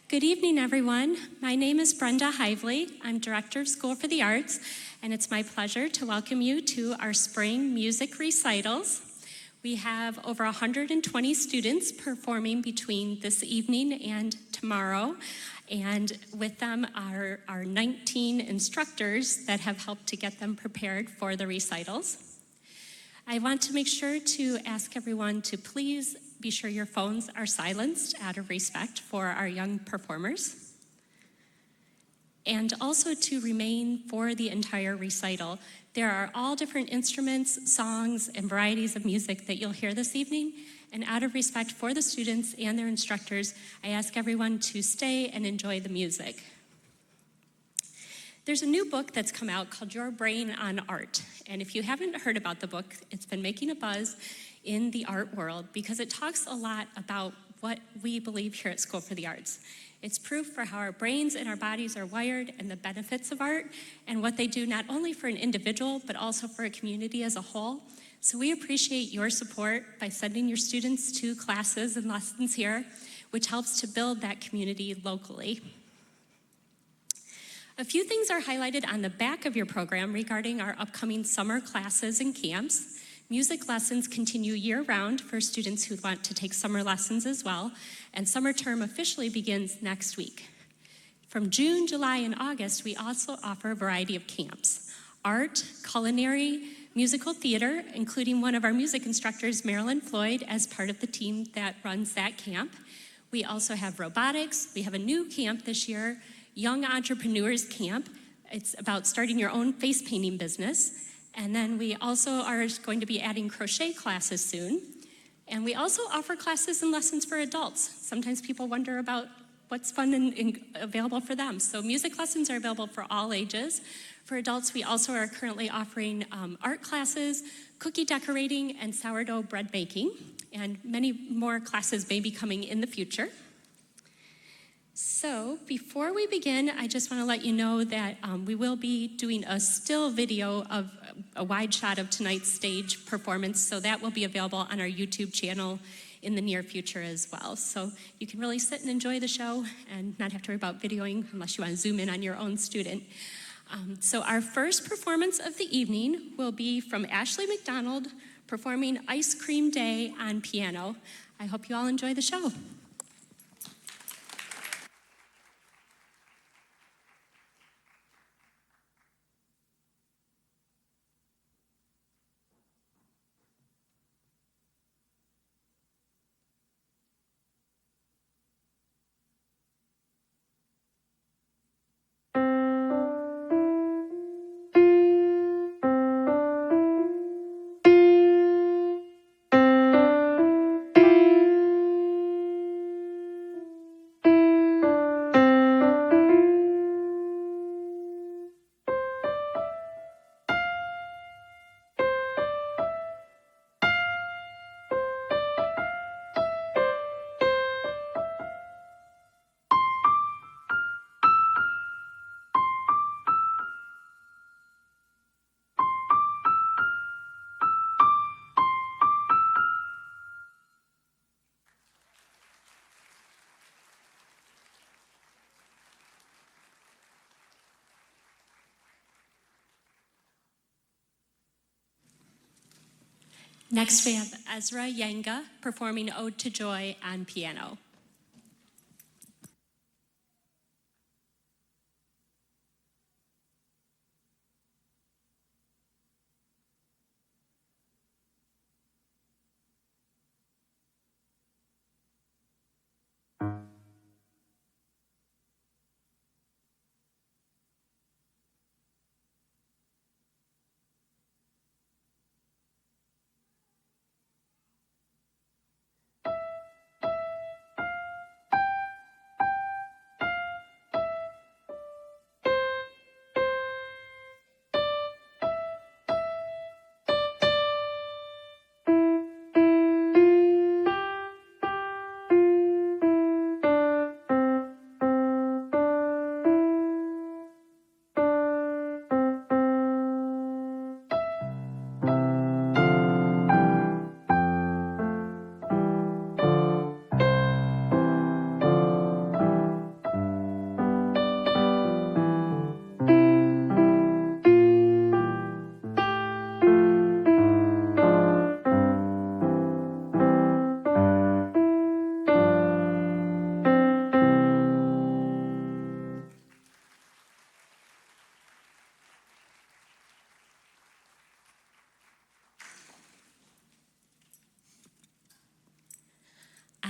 Good evening, everyone. My name is Brenda Hively. I'm Director of School for the Arts, and it's my pleasure to welcome you to our spring music recitals. We have over 120 students performing between this evening and tomorrow, and with them are our 19 instructors that have helped to get them prepared for the recitals. I want to make sure to ask everyone to please be sure your phones are silenced out of respect for our young performers. And also to remain for the entire recital. There are all different instruments, songs, and varieties of music that you'll hear this evening. And out of respect for the students and their instructors, I ask everyone to stay and enjoy the music. There's a new book that's come out called Your Brain on Art. And if you haven't heard about the book, it's been making a buzz in the art world because it talks a lot about what we believe here at School for the Arts. It's proof for how our brains and our bodies are wired and the benefits of art and what they do not only for an individual, but also for a community as a whole. So we appreciate your support by sending your students to classes and lessons here, which helps to build that community locally. A few things are highlighted on the back of your program regarding our upcoming summer classes and camps. Music lessons continue year-round for students who want to take summer lessons as well, and summer term officially begins next week. From June, July, and August, we also offer a variety of camps: art, culinary, musical theater, including one of our music instructors, Marilyn Floyd, as part of the team that runs that camp. We also have robotics. We have a new camp this year, Young Entrepreneurs Camp. It's about starting your own face painting business. And then we also are going to be adding crochet classes soon. And we also offer classes and lessons for adults. Sometimes people wonder about what's fun and available for them. So music lessons are available for all ages. For adults, we also are currently offering art classes, cookie decorating, and sourdough bread making. And many more classes may be coming in the future. So before we begin, I just want to let you know that we will be doing a still video of a wide shot of tonight's stage performance, so that will be available on our YouTube channel in the near future as well. So you can really sit and enjoy the show and not have to worry about videoing unless you want to zoom in on your own student. So our first performance of the evening will be from Ashley McDonald performing Ice Cream Day on piano. I hope you all enjoy the show. Next, we have Ezra Yanga performing Ode to Joy on piano.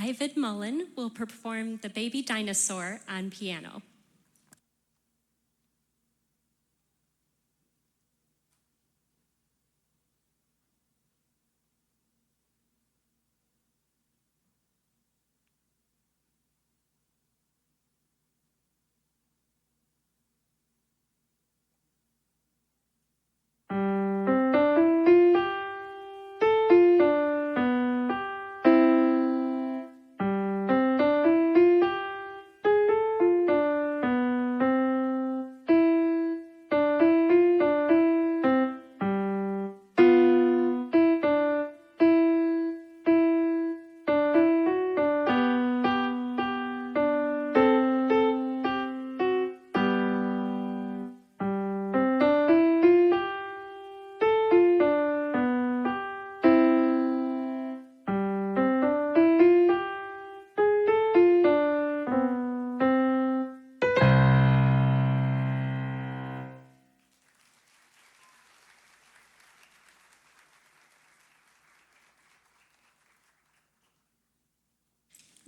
Ivan Mullen will perform The Baby Dinosaur on piano.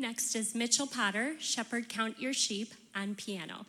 Next is Mitchell Potter, Shepherd Count Your Sheep on piano.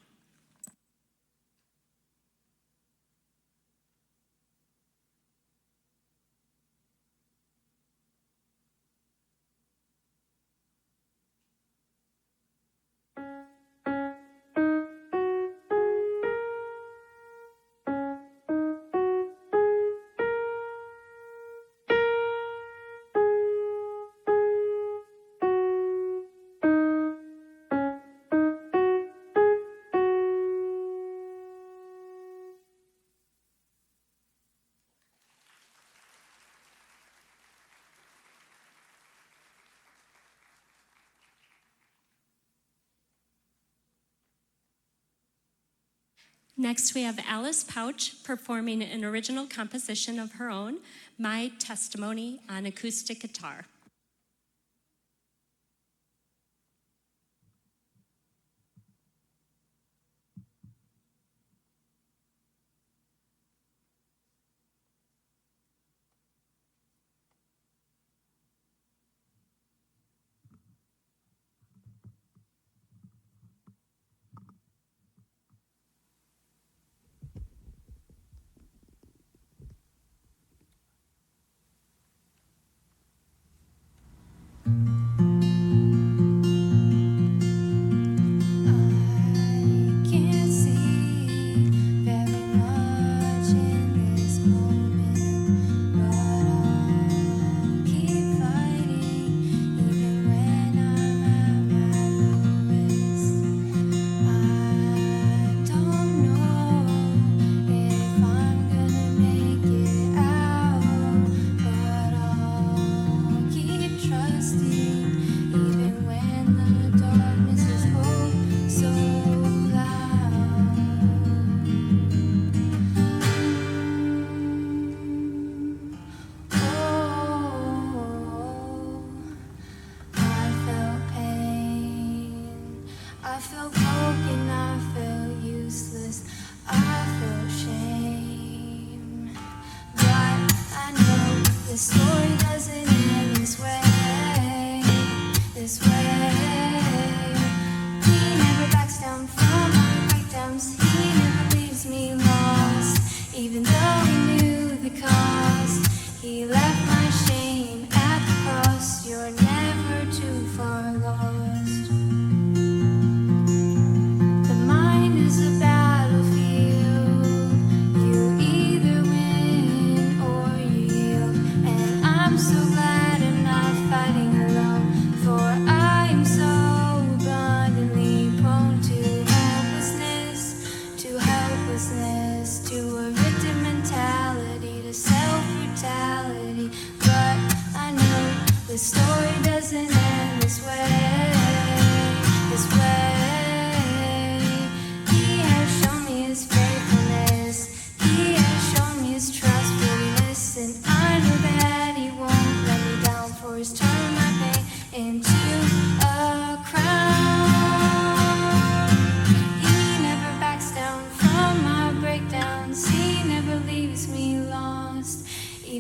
Next, we have Alice Pouch performing an original composition of her own, My Testimony, on acoustic guitar.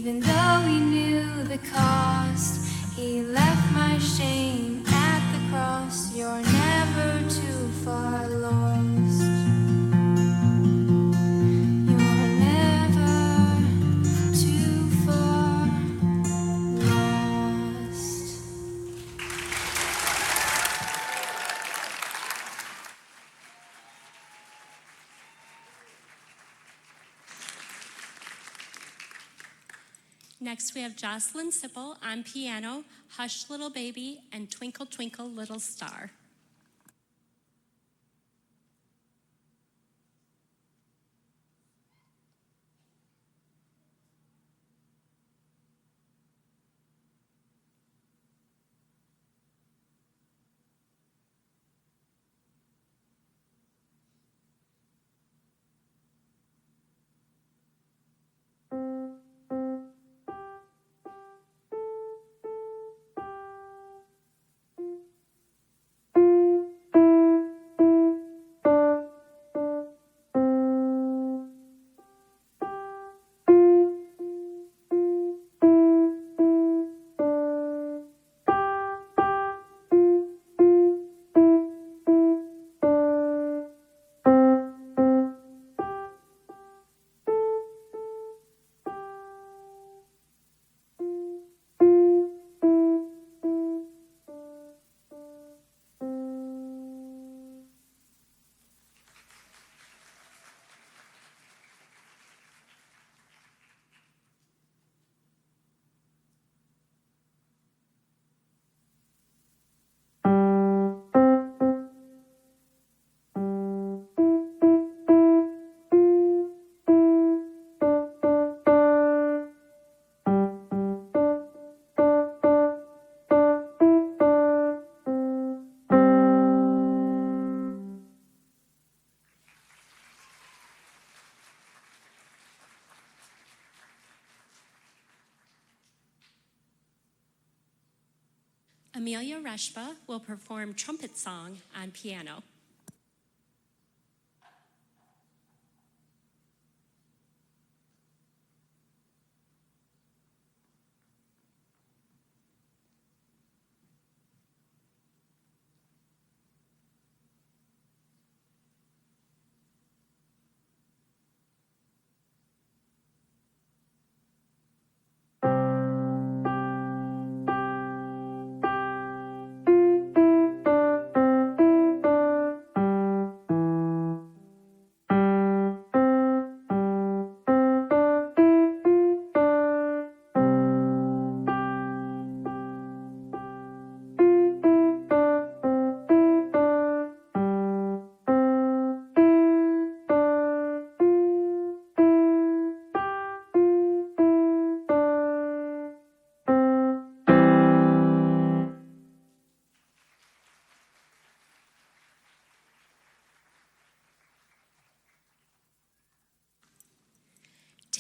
Even though he knew the cost, he left my shame Next, we have Jocelyn Sipple on piano, Hush Little Baby, and Twinkle Twinkle Little Star. Amelia Reshba will perform Trumpet Song on piano.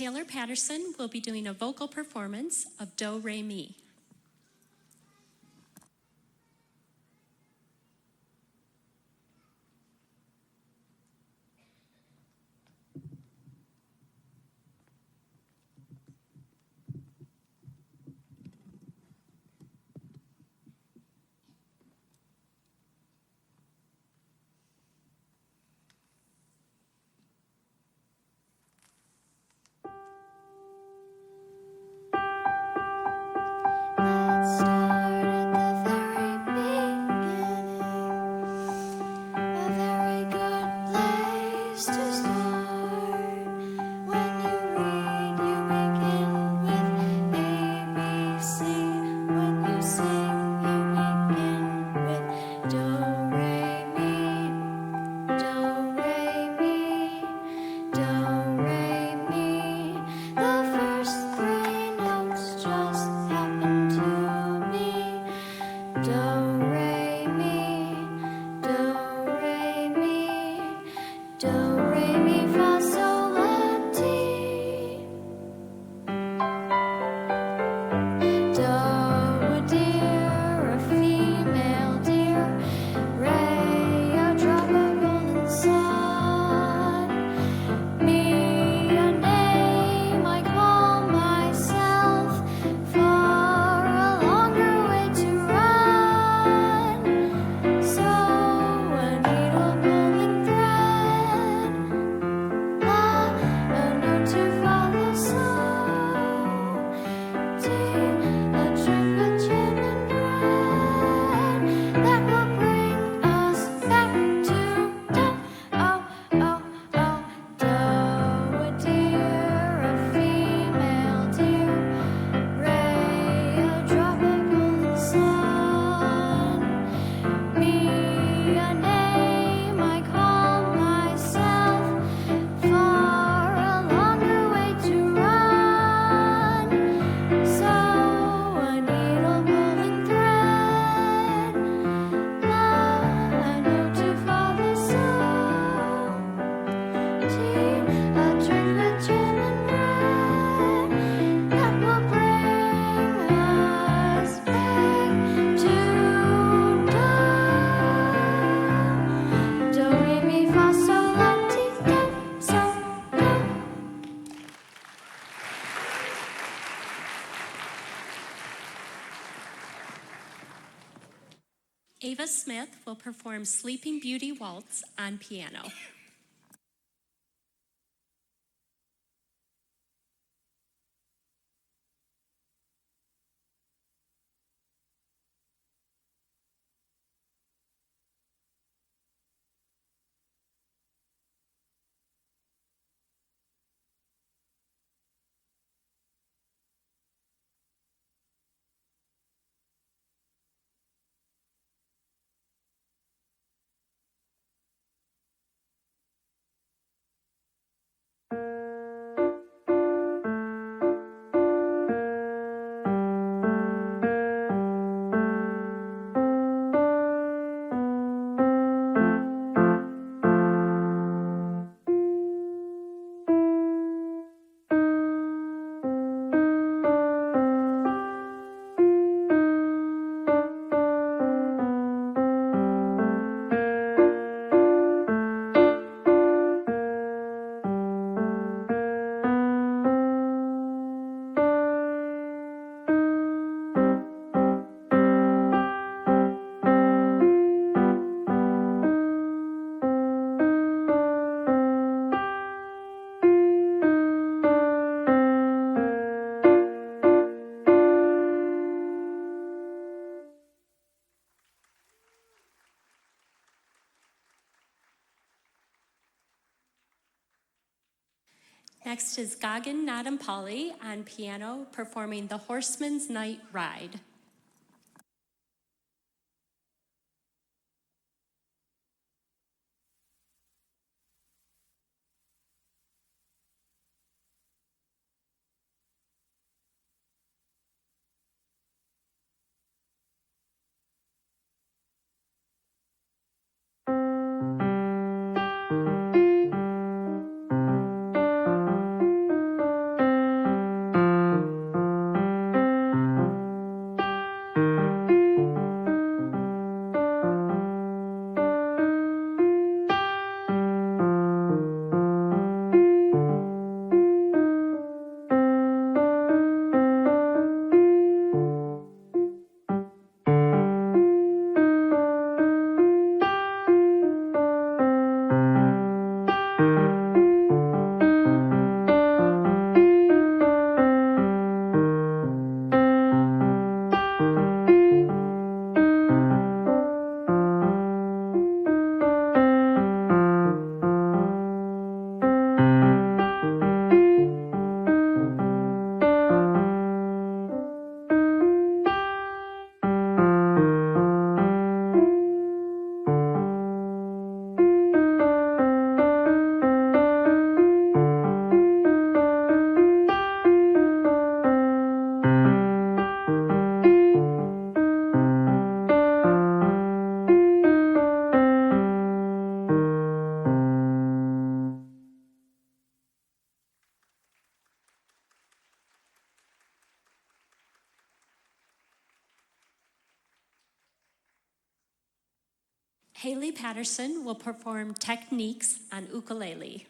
Taylor Patterson will be doing a vocal performance of Do Re Mi. Ava Smith will perform Sleeping Beauty Waltz on piano. Next is Gagan Nadampally on piano, performing The Horseman's Night Ride. Haley Patterson will perform Techniques on ukulele.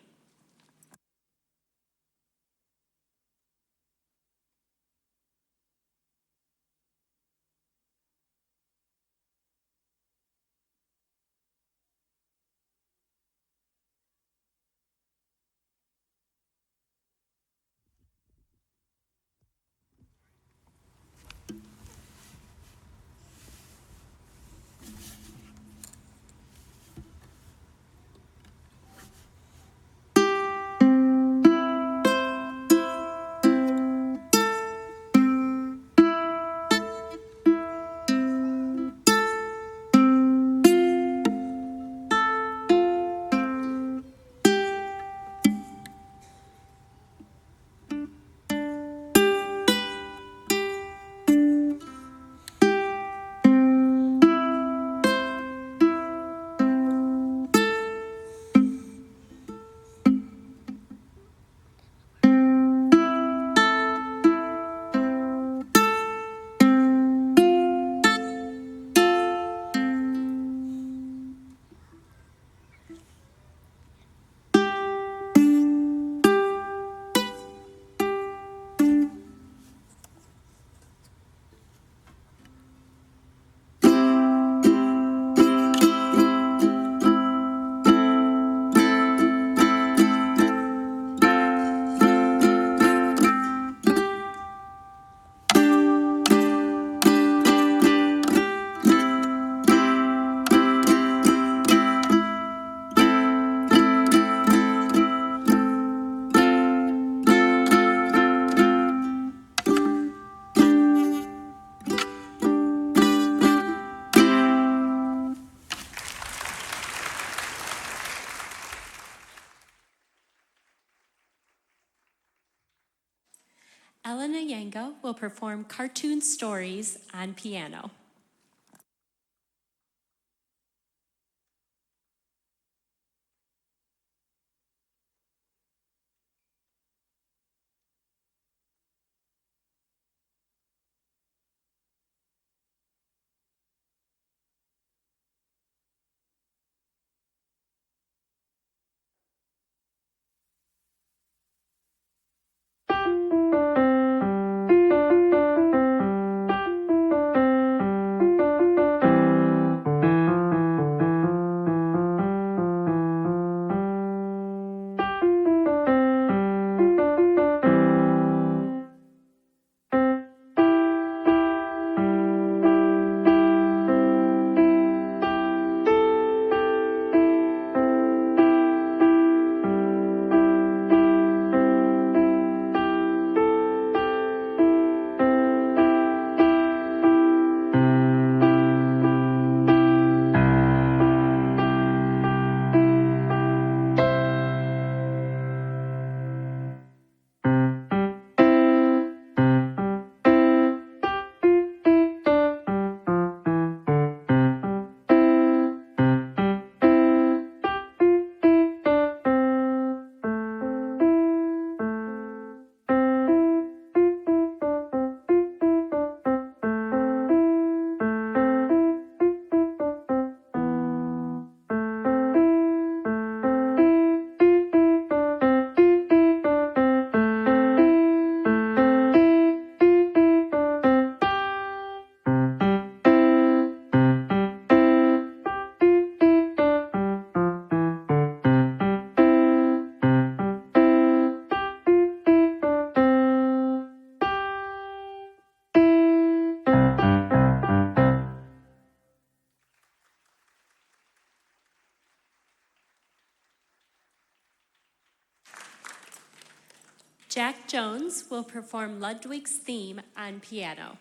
Manga will perform cartoon stories on piano. Jack Jones will perform Ludwig's theme on piano.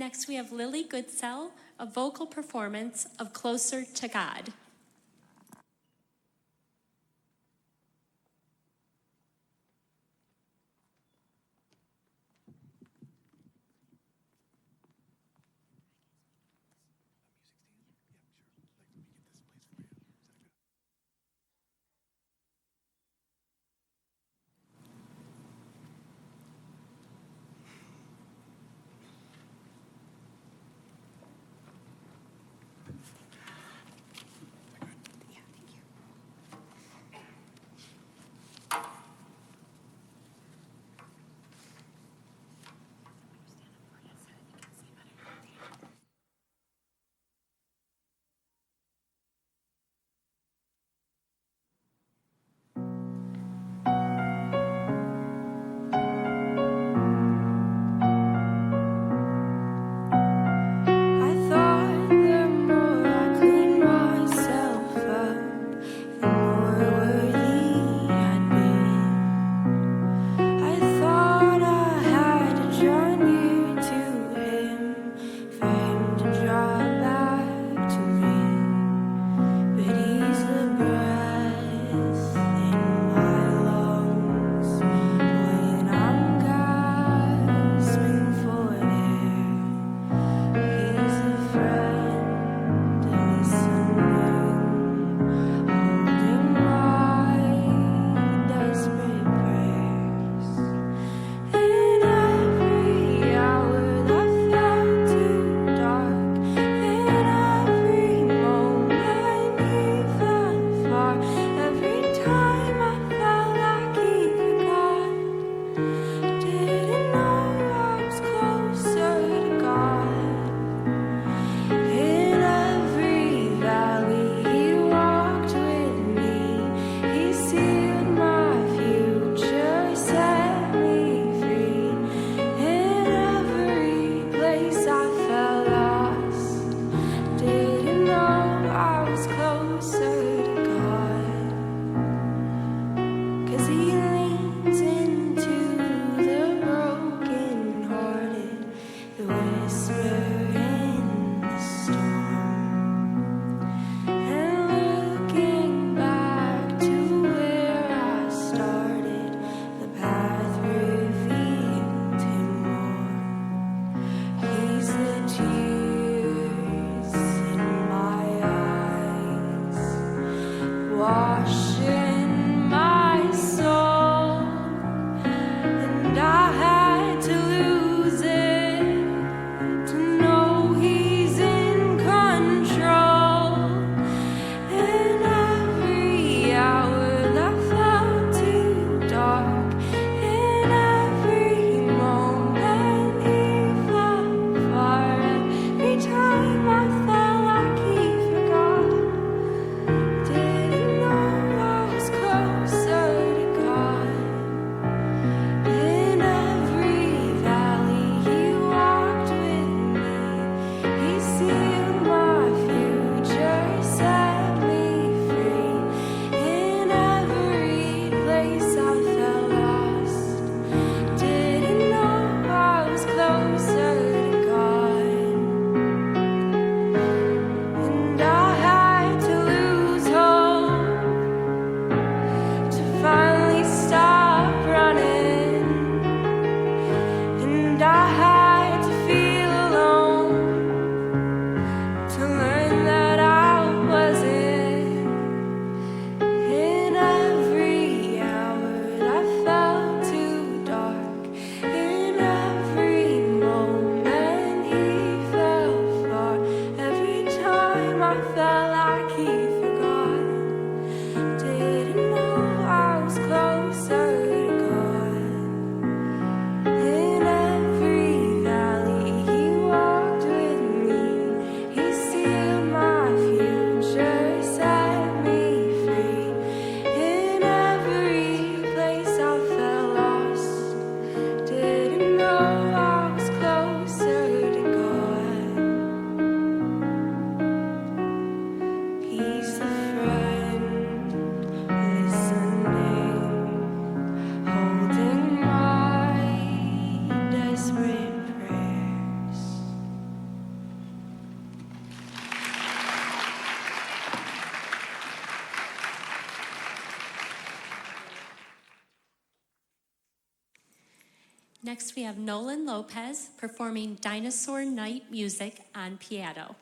Next, we have Lily Goodsell, a vocal performance of Closer to God. Next, we have Nolan Lopez performing Dinosaur Night Music on piano.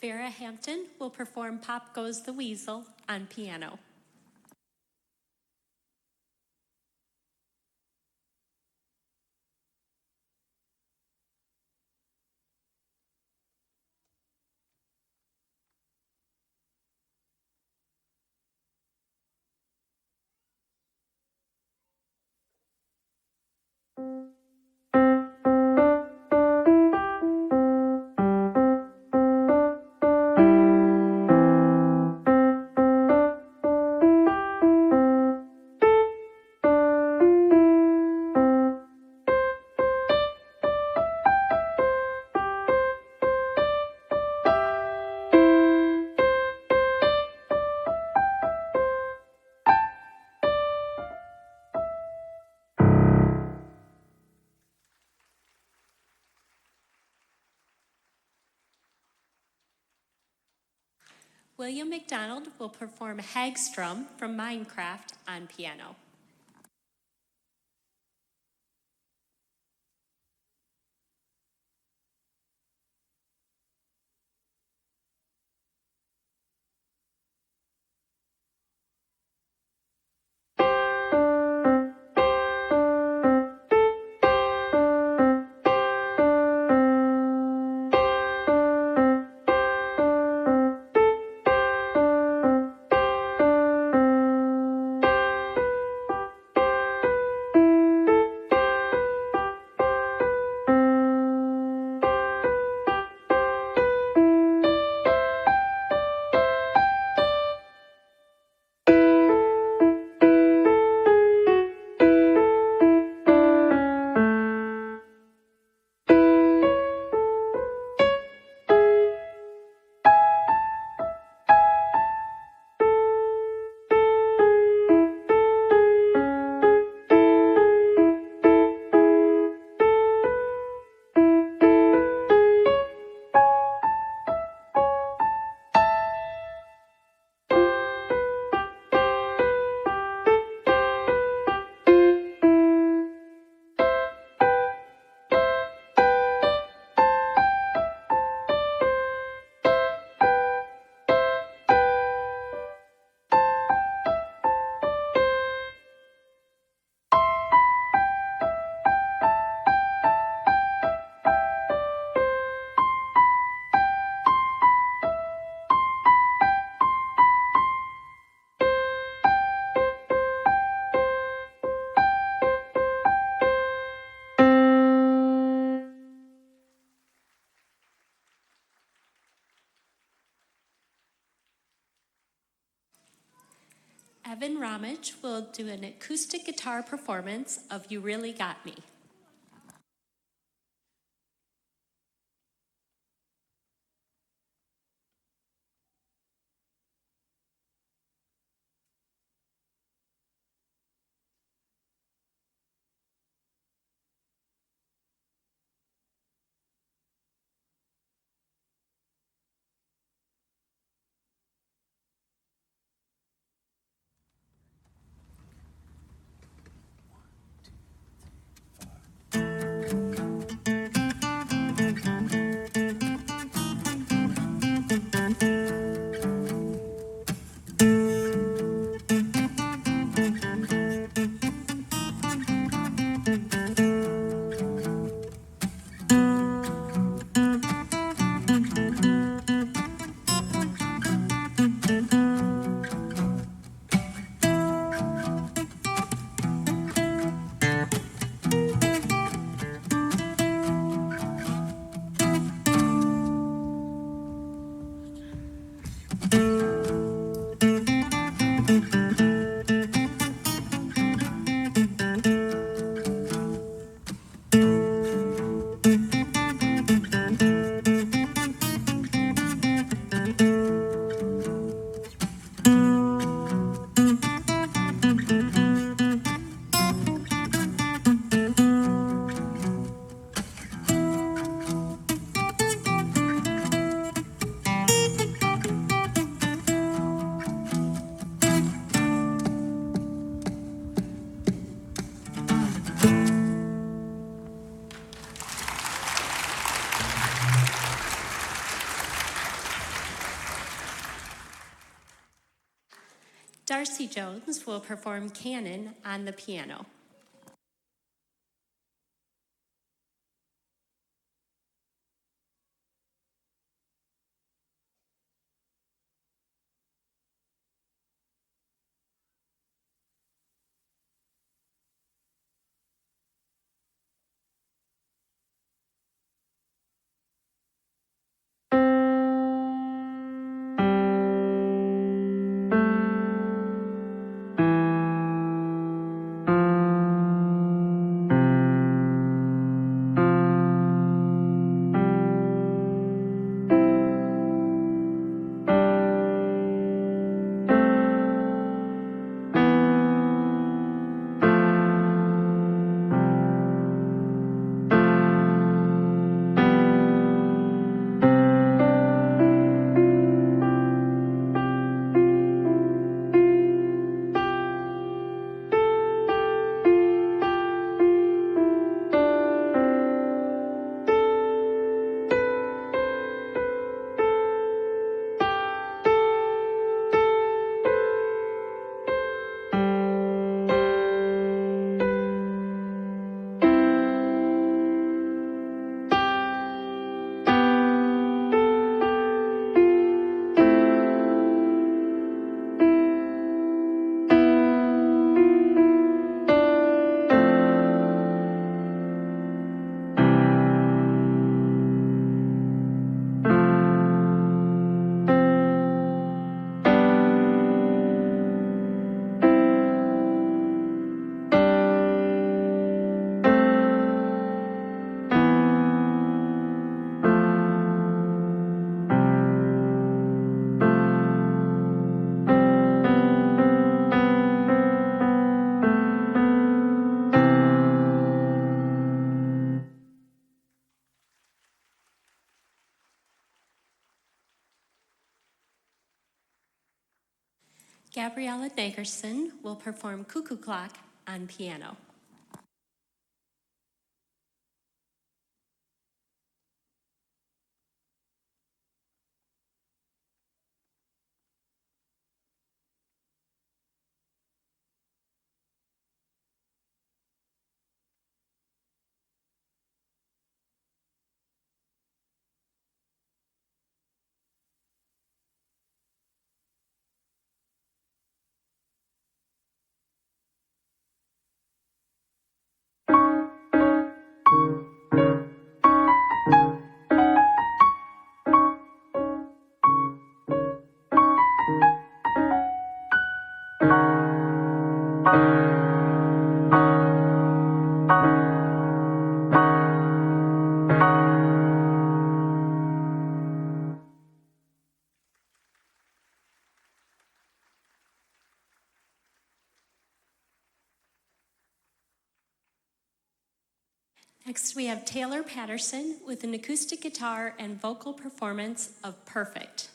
Vera Hampton will perform Pop Goes the Weasel on piano. William McDonald will perform Hagstrom from Minecraft on piano. Evan Ramage will do an acoustic guitar performance of You Really Got Me. Darcy Jones will perform Canon on the piano. Gabriella Nagerson will perform Cuckoo Clock on piano. Next, we have Taylor Patterson with an acoustic guitar and vocal performance of Perfect.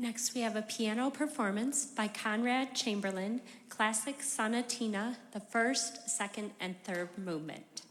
Next, we have a piano performance by Conrad Chamberlain, Classic Sonatina, the first, second, and third movement.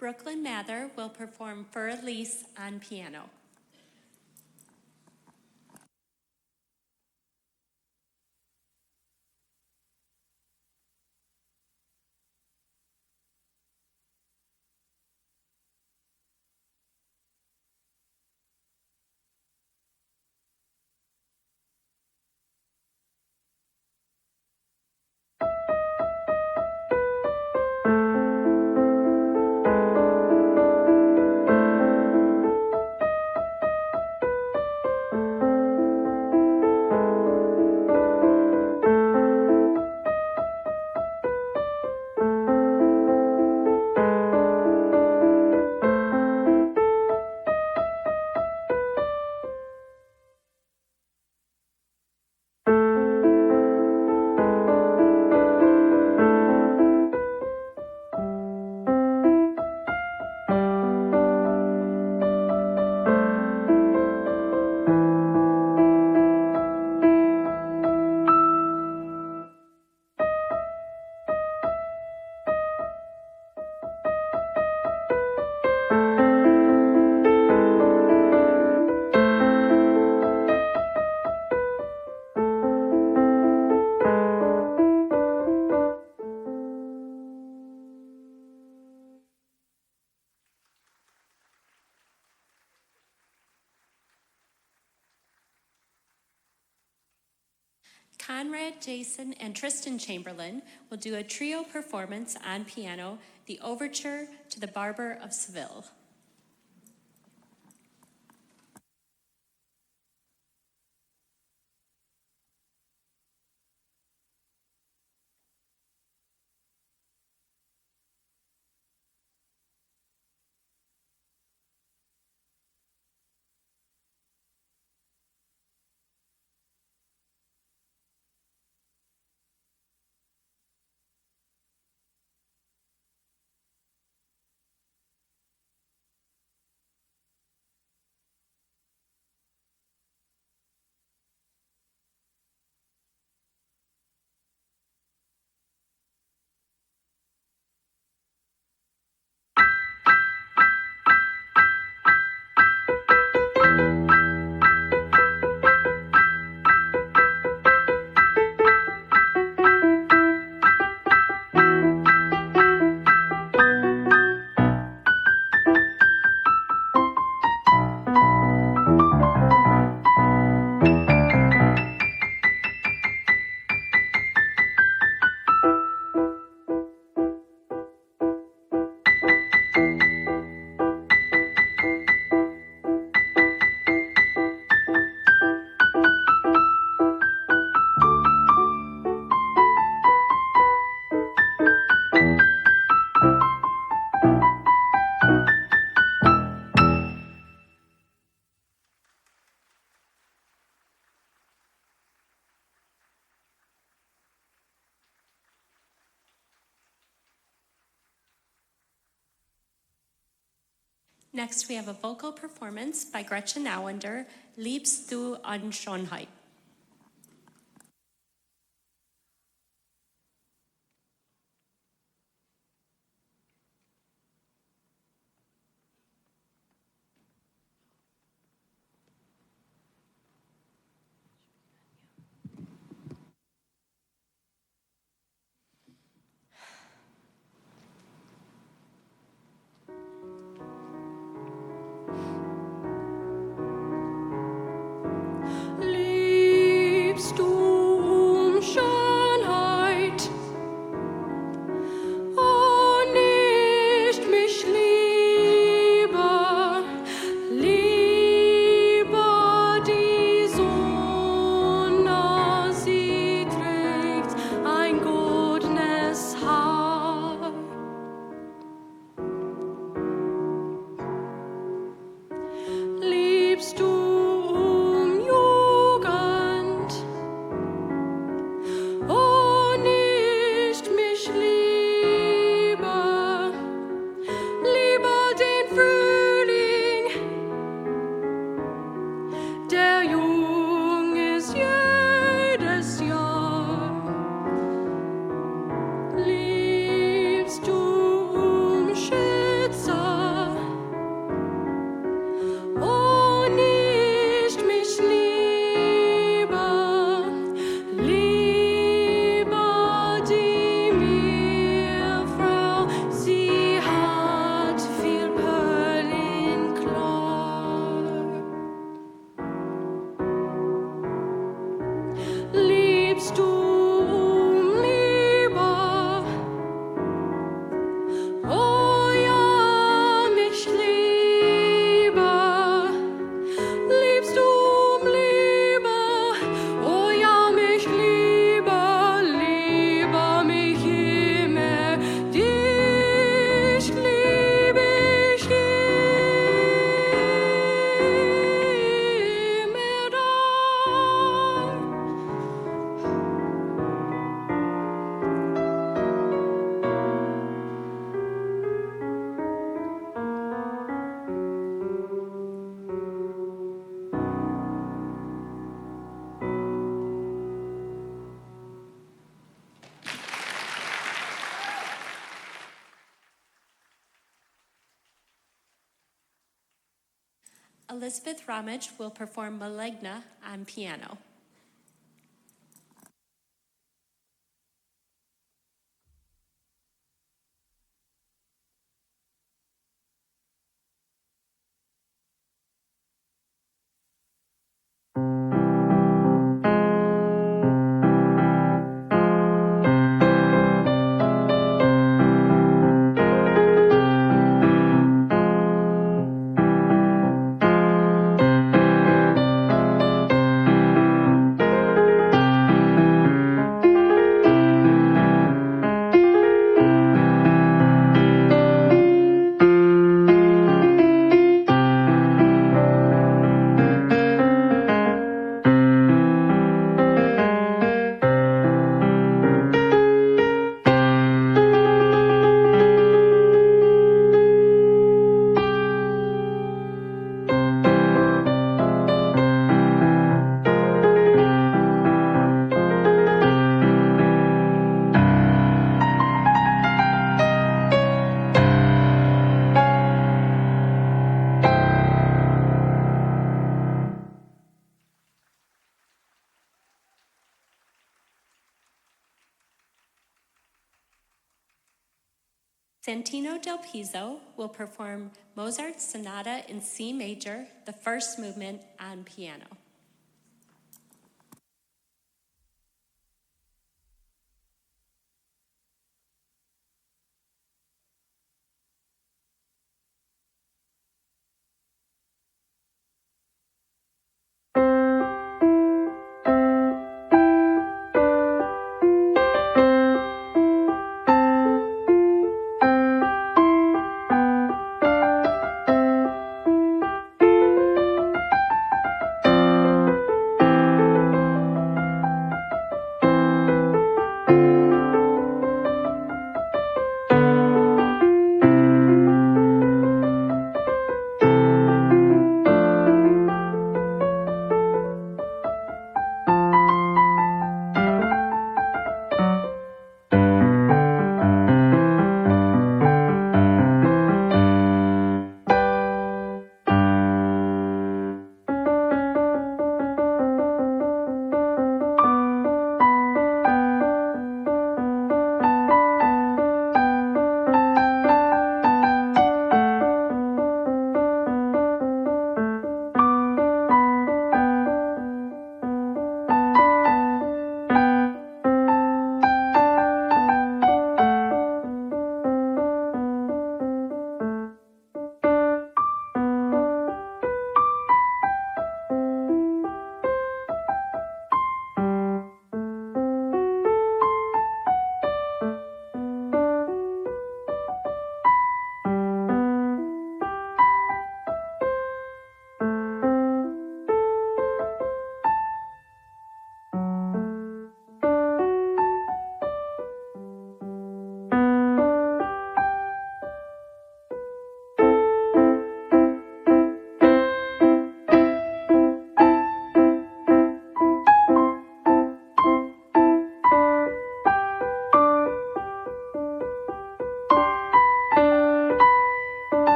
Brooklyn Mather will perform For Elise on piano. Conrad, Jason, and Tristan Chamberlain will do a trio performance on piano, the Overture to the Barber of Seville. Next, we have a vocal performance by Gretchen Auender, Liebst du Unschönheit. Liebst du Schönheit, oh nicht mich lieber, lieber die Sonne, sie trägt ein goldenes Haar. Liebst du Jugend, oh nicht mich lieber, lieber den Frühling, der jung ist jedes Jahr. Liebst du Schützer, oh nicht mich lieber, lieber die Meerfrau, sie hat viel Perl in Klar. Liebst du lieber, oh ja mich lieber, liebst du lieber, oh ja mich lieber, lieber mich immer, dich lieb ich immer da. Elizabeth Ramage will perform Maligna on piano. Santino del Pizzo will perform Mozart's Sonata in C major, the first movement on piano.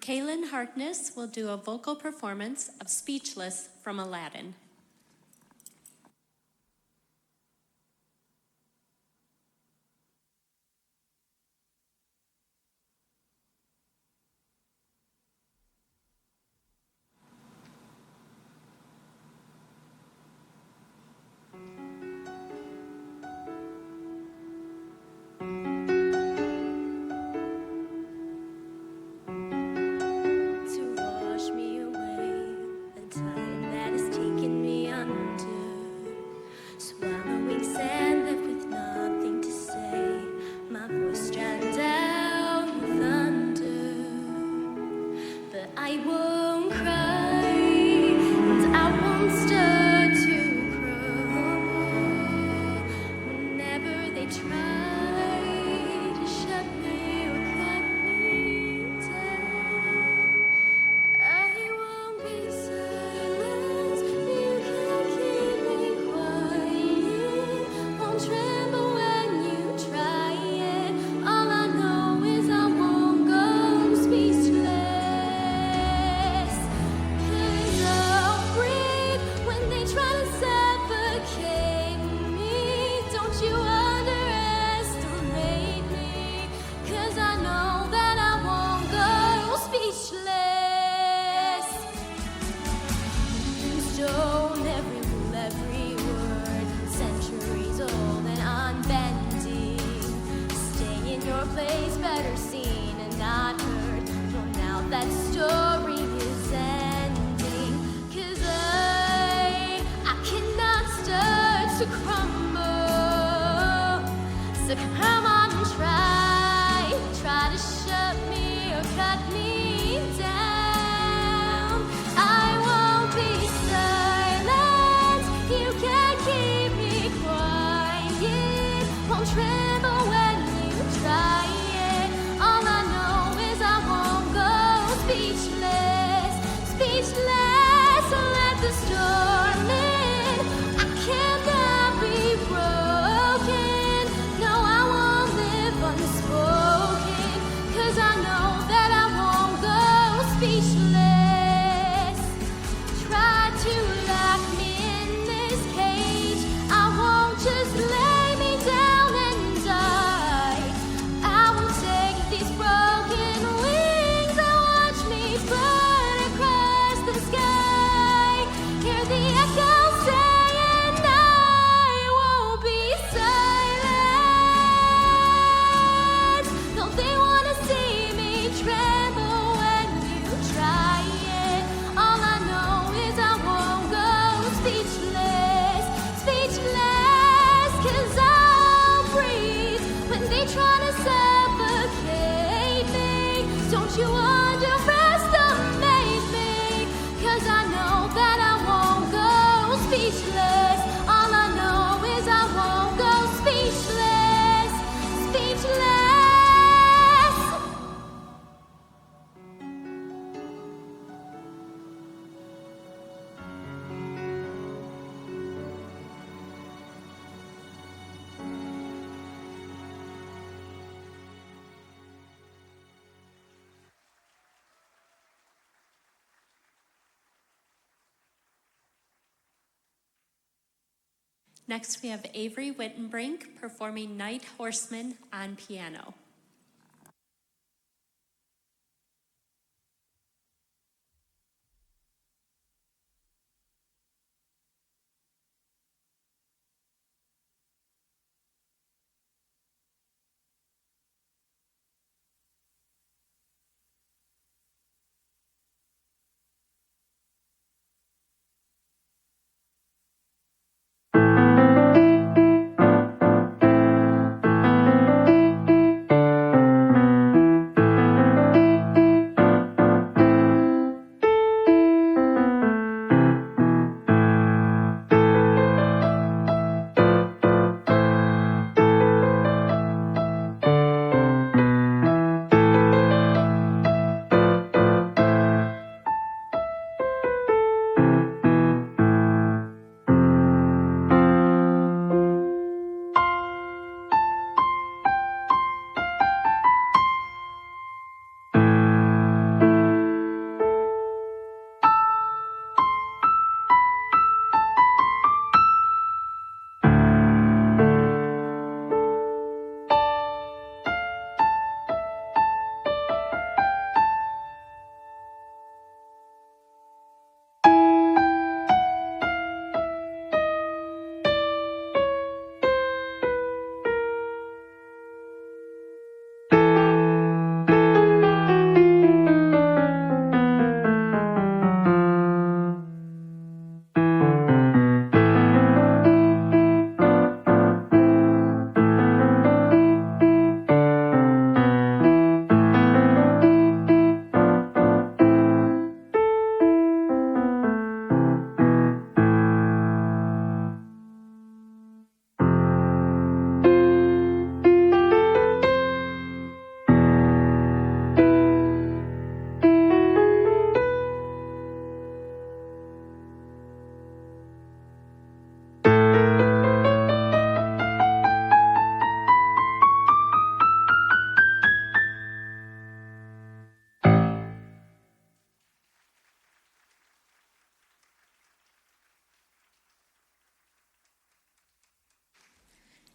Kaylin Harkness will do a vocal performance of Speechless from Aladdin. always better seen and not heard. Well, now that story is ending, 'cause I cannot start to crumble. So come on and try to shut me or cut me down. I won't be silent, you can't keep me quiet. Won't tremble when you try it. All I know is I won't go speechless, speechless. Let the storm in. I cannot be broken. No, I won't live unspoken. 'Cause I know that I won't go speechless. Try to lock me in this cage. I won't just lay me down and die. I will take these broken wings and watch me fly across the sky. Hear the echoes saying I won't be silent. Don't they wanna see me tremble when you try it? All I know is I won't go speechless, speechless. 'Cause I'll breathe when they try to suffocate me. Don't you underestimate me, 'cause I know that I won't go speechless. All I know is I won't go speechless, speechless. Next, we have Avery Wittenbrink performing Night Horseman on piano.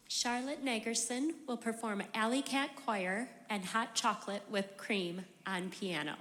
Charlotte Nagerson will perform Alley Cat Choir and Hot Chocolate Whipped Cream on piano.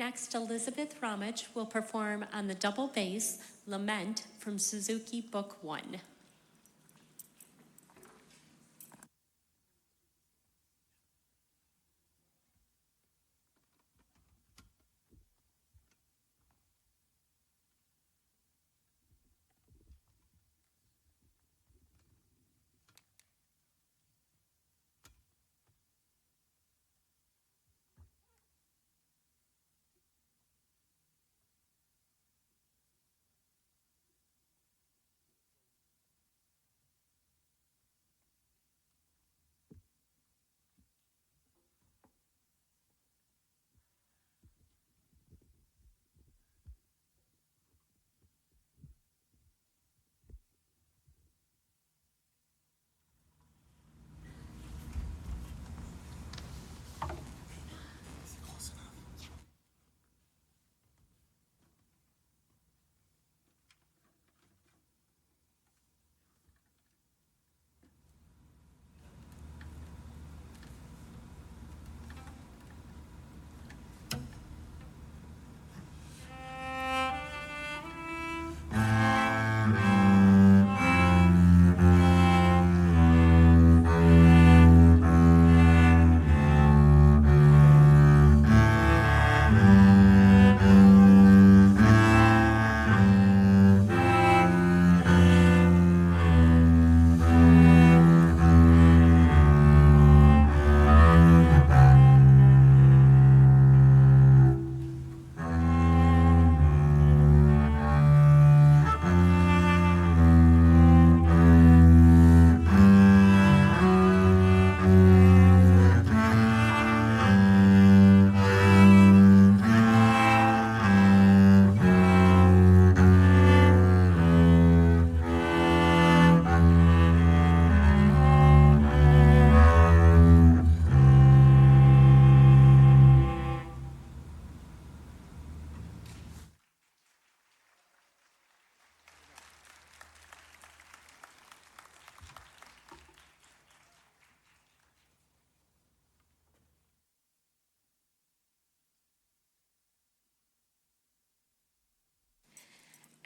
Next, Elizabeth Ramage will perform on the double bass Lament from Suzuki Book 1.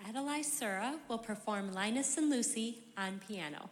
Adelaide Sura will perform Linus and Lucy on piano.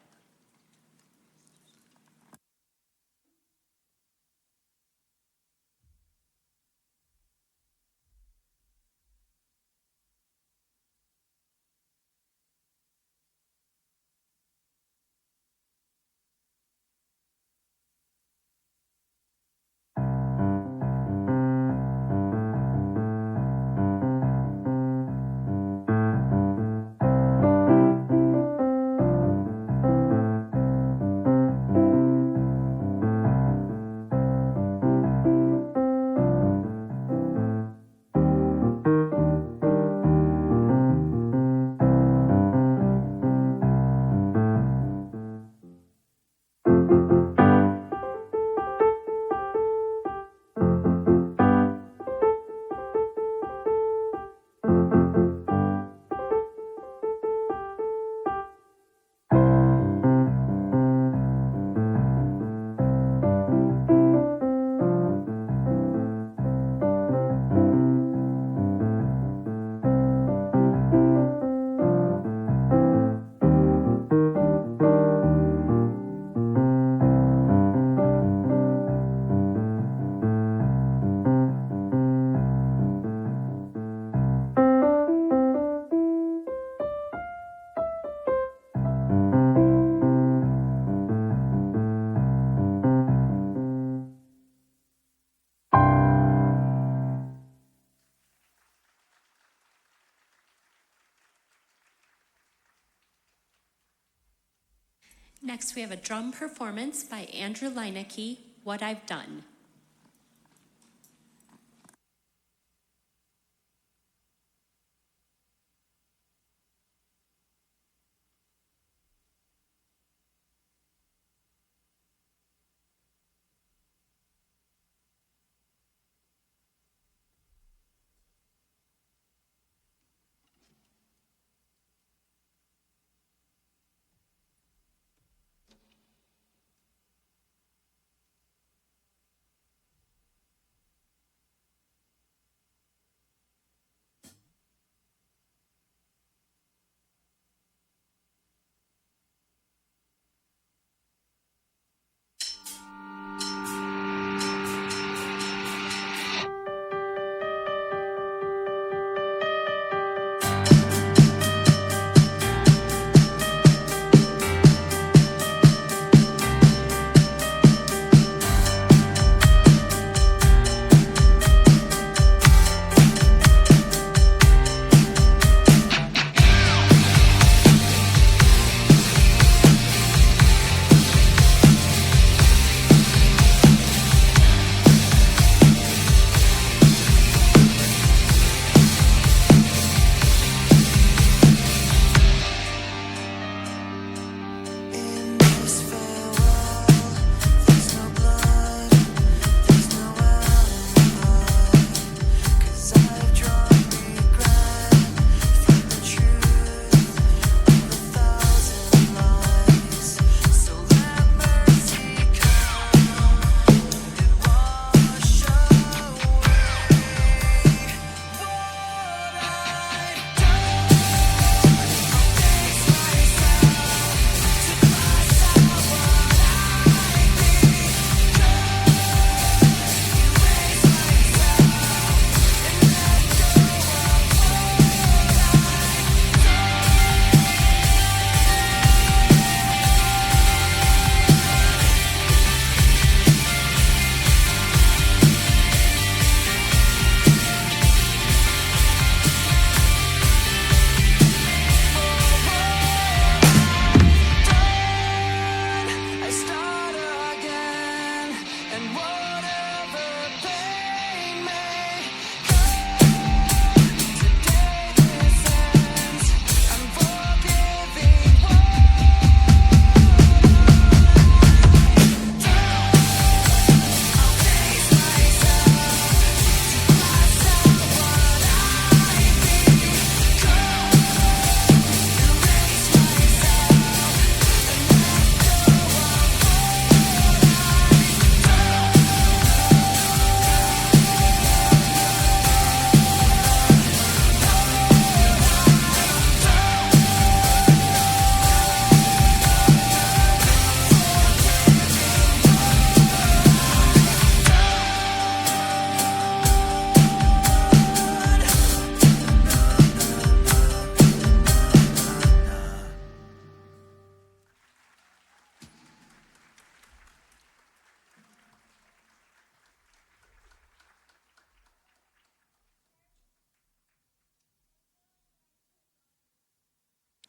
Next, we have a drum performance by Andrew Leinecke, What I've Done.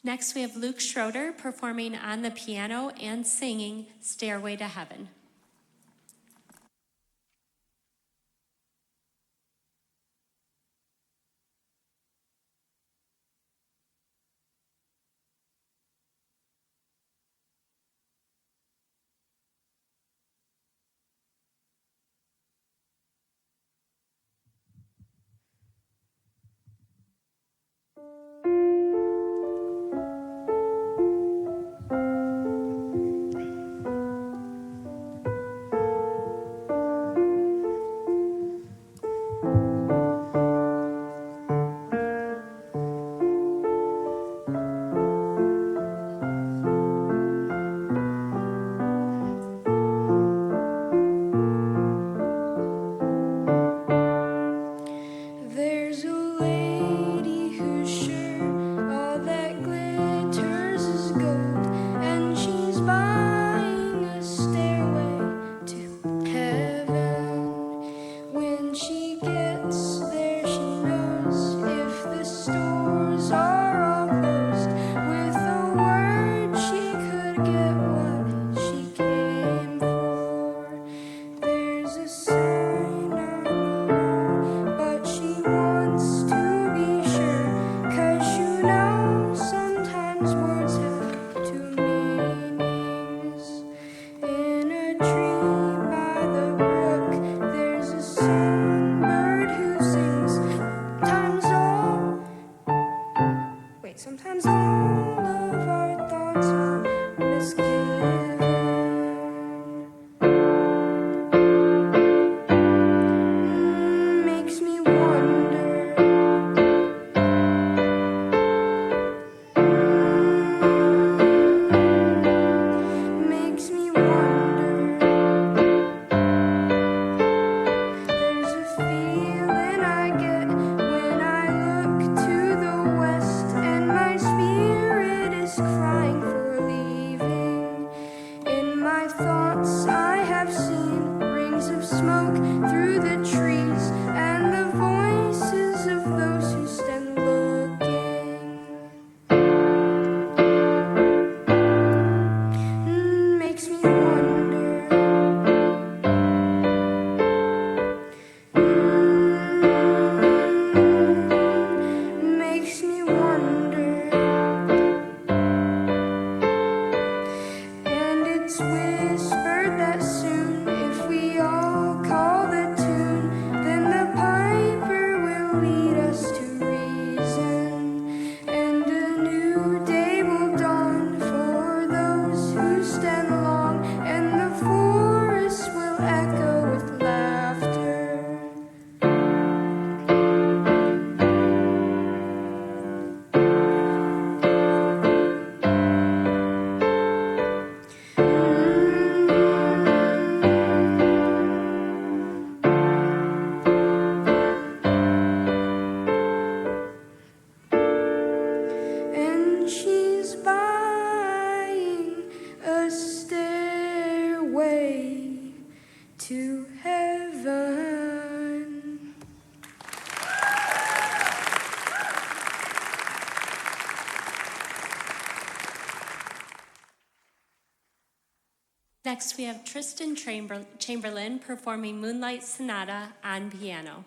Next, we have Luke Schroeder performing on the piano and singing Stairway to Heaven. There's a lady who's sure all that glitters is gold, and she's buying a stairway to heaven. When she gets there, she knows if the stores are all closed, with a word she could get what she came for. There's a sign on the wall, but she wants to be sure, 'cause you know sometimes words have two meanings. In a tree by the brook, there's a songbird who sings. Sometimes all of our thoughts are misgiven. Makes me wonder. Makes me wonder. There's a feeling I get when I look to the west, and my spirit is crying for leaving. In my thoughts I have seen rings of smoke through the trees, and the voices of those who stand looking. Makes me wonder. Makes me wonder. And it's whispered that soon, if we all call the tune, then the piper will lead us to reason, and a new day will dawn for those who stand long, and the forest will echo with laughter. And she's buying a stairway to heaven. Next, we have Tristan Chamberlain performing Moonlight Sonata on piano.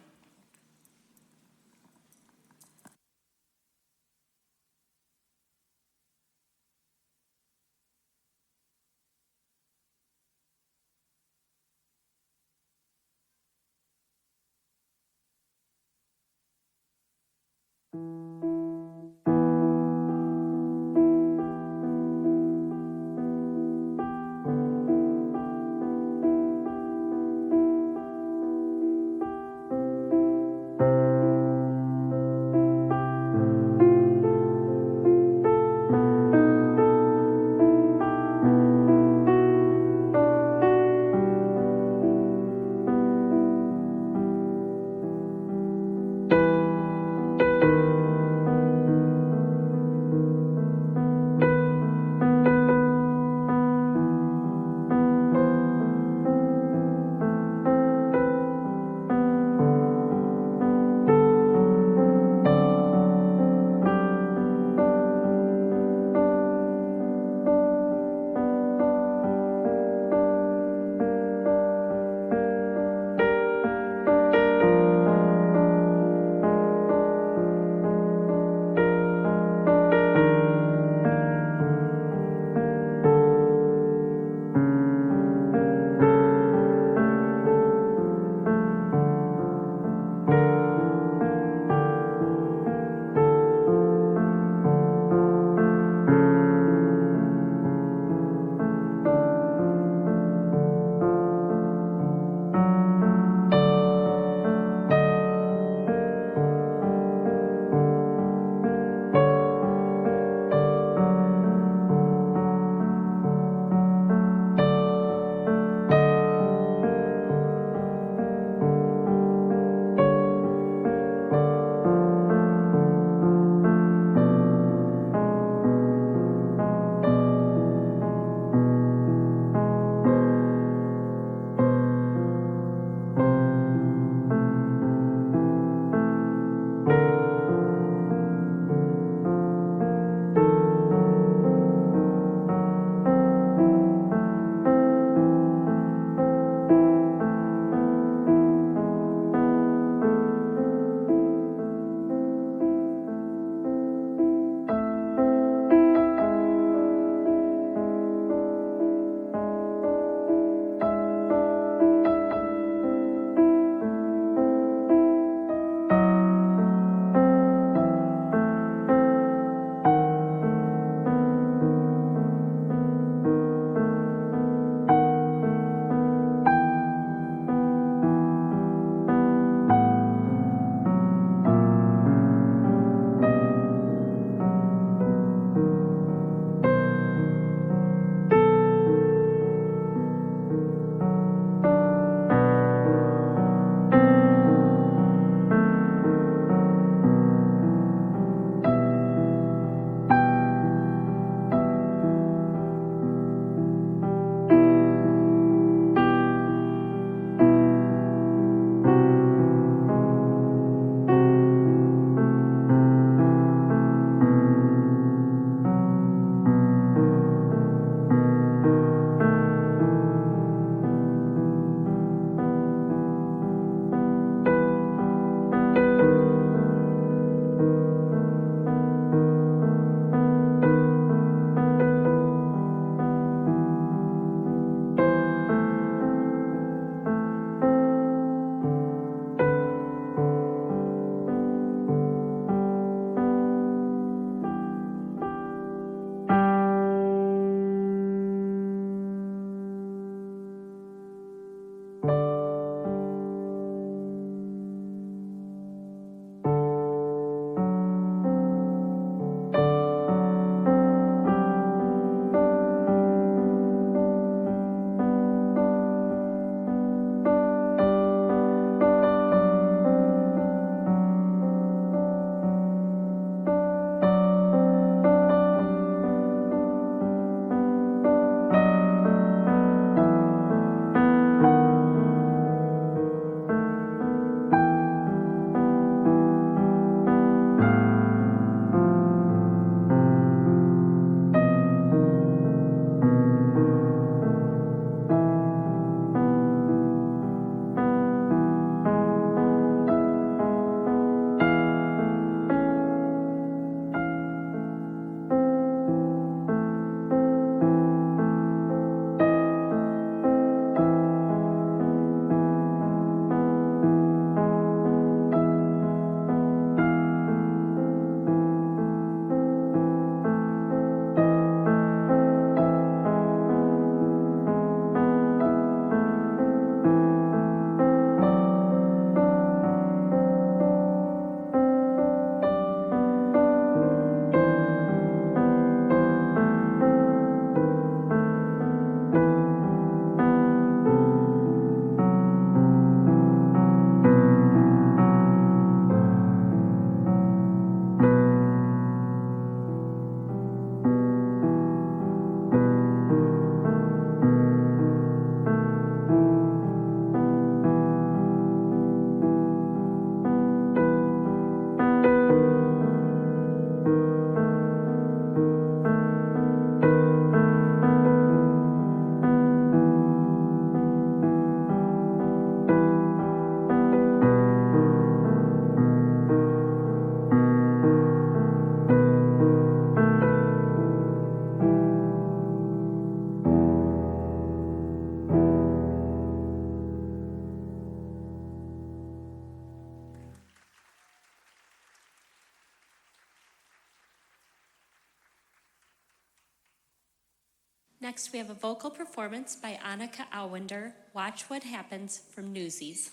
Next, we have a vocal performance by Annika Auwender, Watch What Happens from Newsies.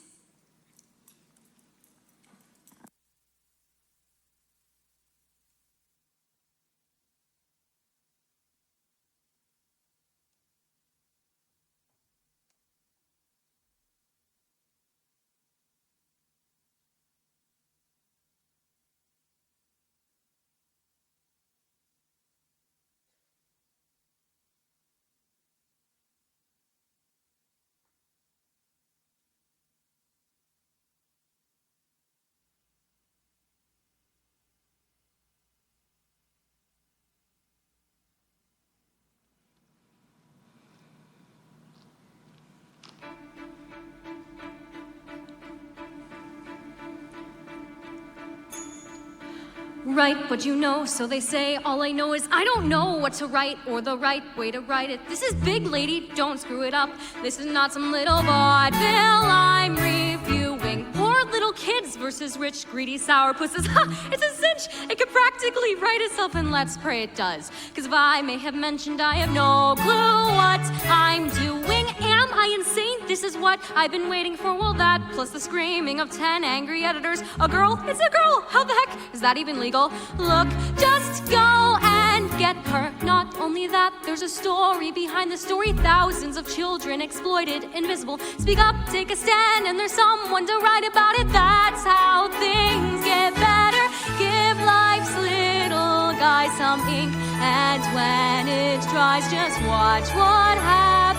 Write what you know, so they say. All I know is I don't know what to write or the right way to write it. This is big, lady, don't screw it up. This is not some little vaudeville I'm reviewing. Poor little kids versus rich, greedy sourpusses. Ha! It's a cinch! It could practically write itself, and let's pray it does. Cause if I may have mentioned, I have no clue what I'm doing. Am I insane? This is what I've been waiting for. Well, that plus the screaming of 10 angry editors. A girl? It's a girl! How the heck is that even legal? Look, just go and get her. Not only that, there's a story behind the story. Thousands of children exploited, invisible. Speak up, take a stand, and there's someone to write about it. That's how things get better. Give life's little guy some ink, and when it dries, just watch what happens.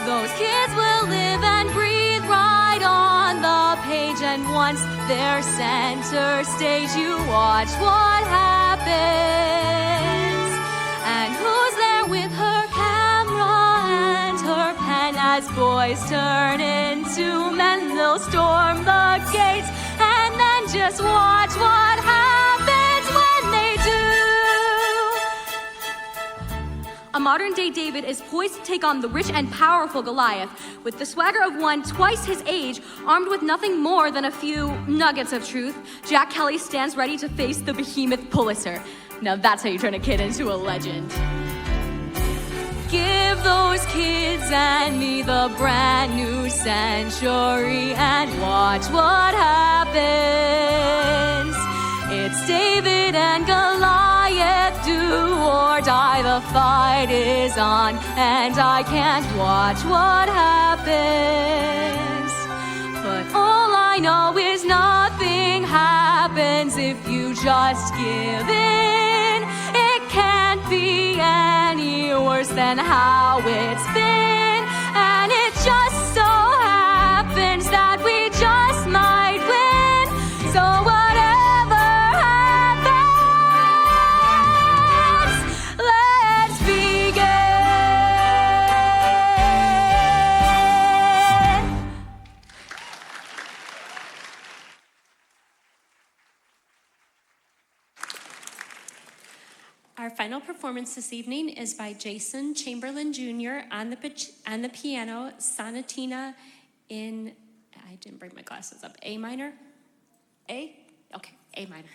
Those kids will live and breathe right on the page, and once they're center stage, you watch what happens. And who's there with her camera and her pen? As boys turn into men, they'll storm the gates, and then just watch what happens when they do. A modern-day David is poised to take on the rich and powerful Goliath. With the swagger of one twice his age, armed with nothing more than a few nuggets of truth, Jack Kelly stands ready to face the behemoth Pulitzer. Now that's how you turn a kid into a legend. Give those kids and me the brand new century, and watch what happens. It's David and Goliath, do or die, the fight is on, and I can't watch what happens. But all I know is nothing happens if you just give in. It can't be any worse than how it's been, and it just so happens that we just might win. So whatever happens, let's begin. Our final performance this evening is by Jason Chamberlain Jr. on the piano, Sonatina in, I didn't bring my glasses up, A minor? A? Okay, A minor.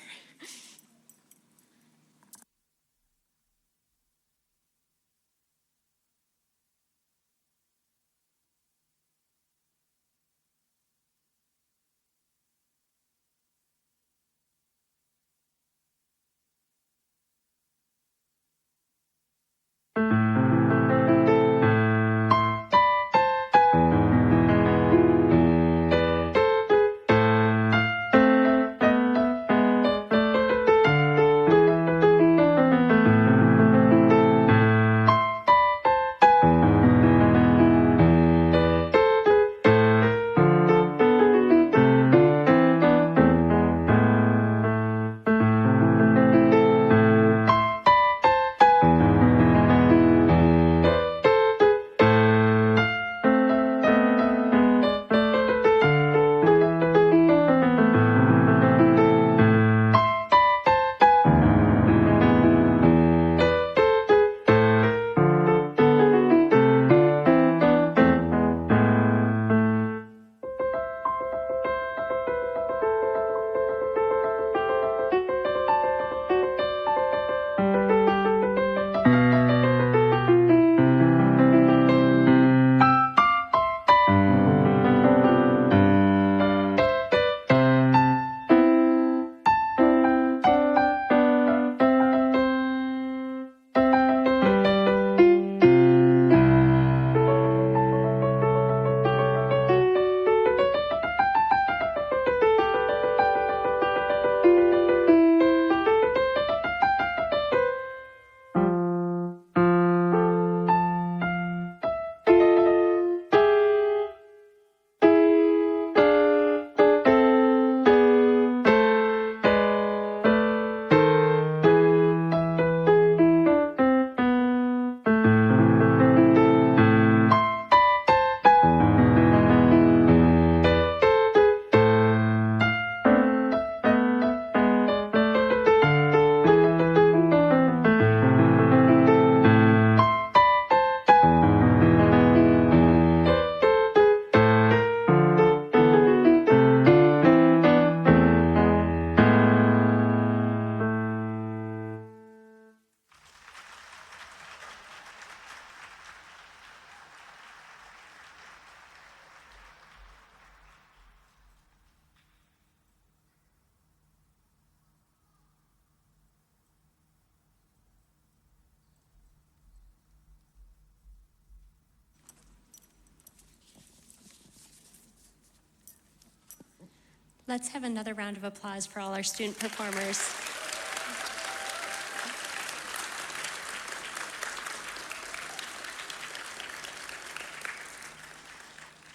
Let's have another round of applause for all our student performers.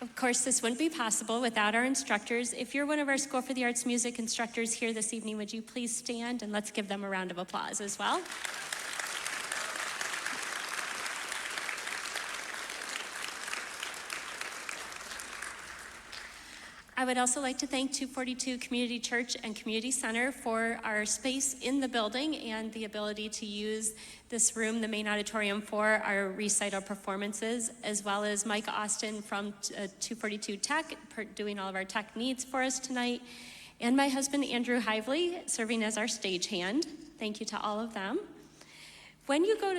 Of course, this wouldn't be possible without our instructors. If you're one of our School for the Arts music instructors here this evening, would you please stand and let's give them a round of applause as well. I would also like to thank 242 Community Church and Community Center for our space in the building and the ability to use this room, the main auditorium, for our recital performances, as well as Mike Austin from 242 Tech doing all of our tech needs for us tonight, and my husband Andrew Hively serving as our stagehand. Thank you to all of them. When you go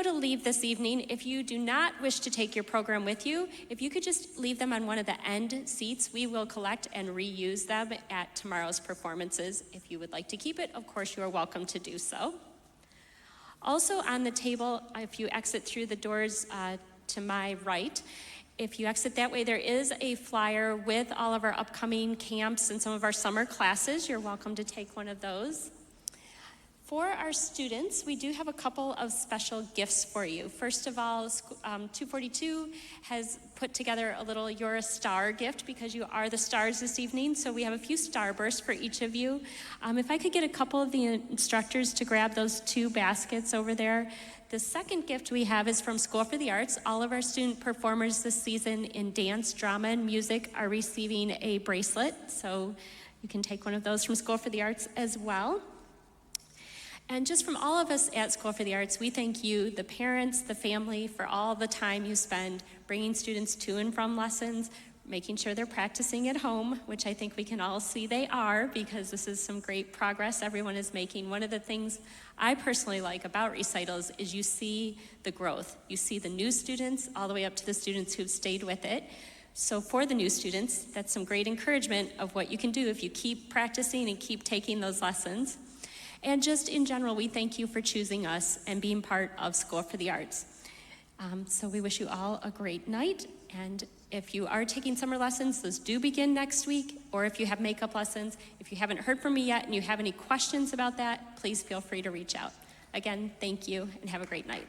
to leave this evening, if you do not wish to take your program with you, if you could just leave them on one of the end seats, we will collect and reuse them at tomorrow's performances. If you would like to keep it, of course, you are welcome to do so. Also on the table, if you exit through the doors to my right, if you exit that way, there is a flyer with all of our upcoming camps and some of our summer classes. You're welcome to take one of those. For our students, we do have a couple of special gifts for you. First of all, 242 has put together a little You're a Star gift because you are the stars this evening. So we have a few starbursts for each of you. If I could get a couple of the instructors to grab those 2 baskets over there. The second gift we have is from School for the Arts. All of our student performers this season in dance, drama, and music are receiving a bracelet. So you can take one of those from School for the Arts as well. And just from all of us at School for the Arts, we thank you, the parents, the family, for all the time you spend bringing students to and from lessons, making sure they're practicing at home, which I think we can all see they are, because this is some great progress everyone is making. One of the things I personally like about recitals is you see the growth. You see the new students all the way up to the students who've stayed with it. So for the new students, that's some great encouragement of what you can do if you keep practicing and keep taking those lessons. And just in general, we thank you for choosing us and being part of School for the Arts. So we wish you all a great night. And if you are taking summer lessons, those do begin next week. Or if you have makeup lessons, if you haven't heard from me yet and you have any questions about that, please feel free to reach out. Again, thank you and have a great night.